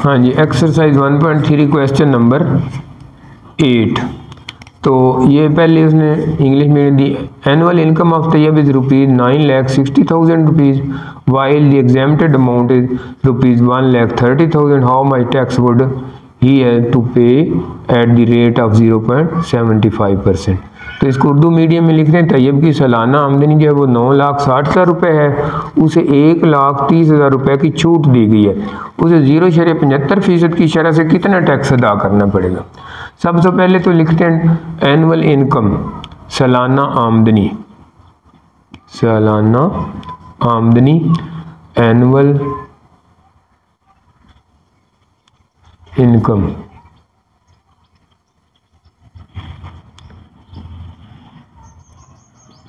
हाँ जी, exercise 1.3 question number 8। तो ये पहले उसने इंग्लिश में दी, annual income of Taiyab is ₹9,60,000 while the exempted amount is ₹1,30,000। How much tax would he has to pay at the rate of 0.75%। तो इसको उर्दू मीडियम में लिख रहे हैं, तैयब की सालाना आमदनी जो है वो 9,60,000 रुपये है, उसे 1,30,000 रुपये की छूट दी गई है, उसे 0.75% की शरह से कितना टैक्स अदा करना पड़ेगा। सबसे पहले तो लिखते हैं एनुअल इनकम, सालाना आमदनी, सालाना आमदनी, एनुअल इनकम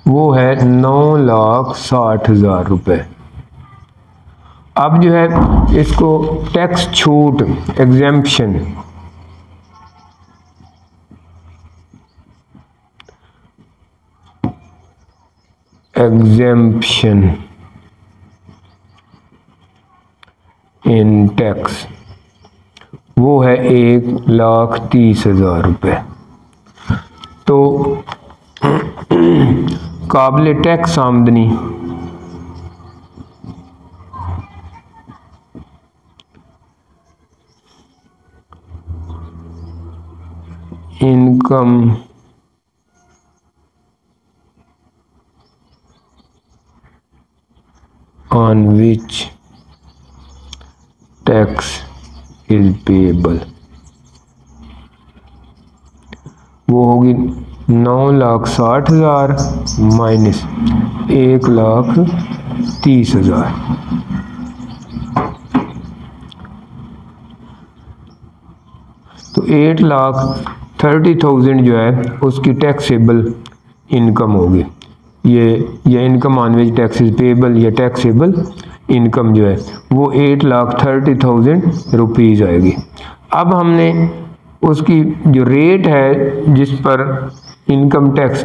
वो है 9,60,000 रुपये। अब जो है इसको टैक्स छूट, एग्जेम्पशन, एग्जेम्पशन इन टैक्स वो है 1,30,000 रुपये। तो काबिल टैक्स आमदनी income on which tax is payable वो होगी 9,60,000 माइनस 1,30,000। तो 8,30,000 जो है उसकी टैक्सेबल इनकम होगी। ये income on which tax is payable या टैक्सेबल इनकम जो है वो 8,30,000 रुपीज़ आएगी। अब हमने उसकी जो रेट है जिस पर इनकम टैक्स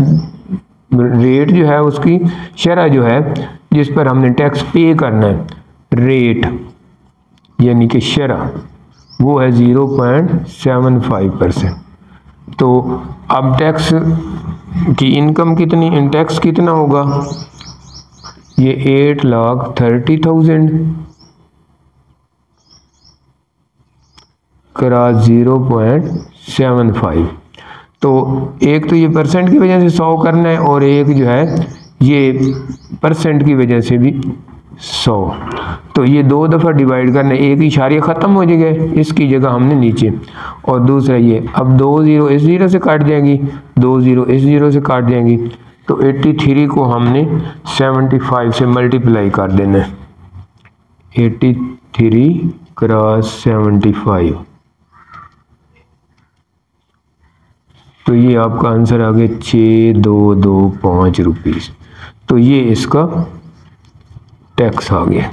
रेट जो है, उसकी शरह जो है जिस पर हमने टैक्स पे करना है, रेट यानी कि शरह, वो है 0.75%। तो अब टैक्स की इनकम कितनी, टैक्स कितना होगा, ये 8,30,000 क्रॉस 0.75। तो एक तो ये परसेंट की वजह से 100 करना है और एक जो है ये परसेंट की वजह से भी 100। तो ये 2 दफ़ा डिवाइड करना है, एक इशारे ख़त्म हो जाएगा, इसकी जगह हमने नीचे, और दूसरा ये, अब 2 ज़ीरो इस ज़ीरो से काट जाएंगी, 2 ज़ीरो इस ज़ीरो से काट जाएंगी, तो 83 को हमने 75 से मल्टीप्लाई कर देना है, 83 क्रॉस 75। तो ये आपका आंसर आ गया 6,225 रुपीज़। तो ये इसका टैक्स आ गया।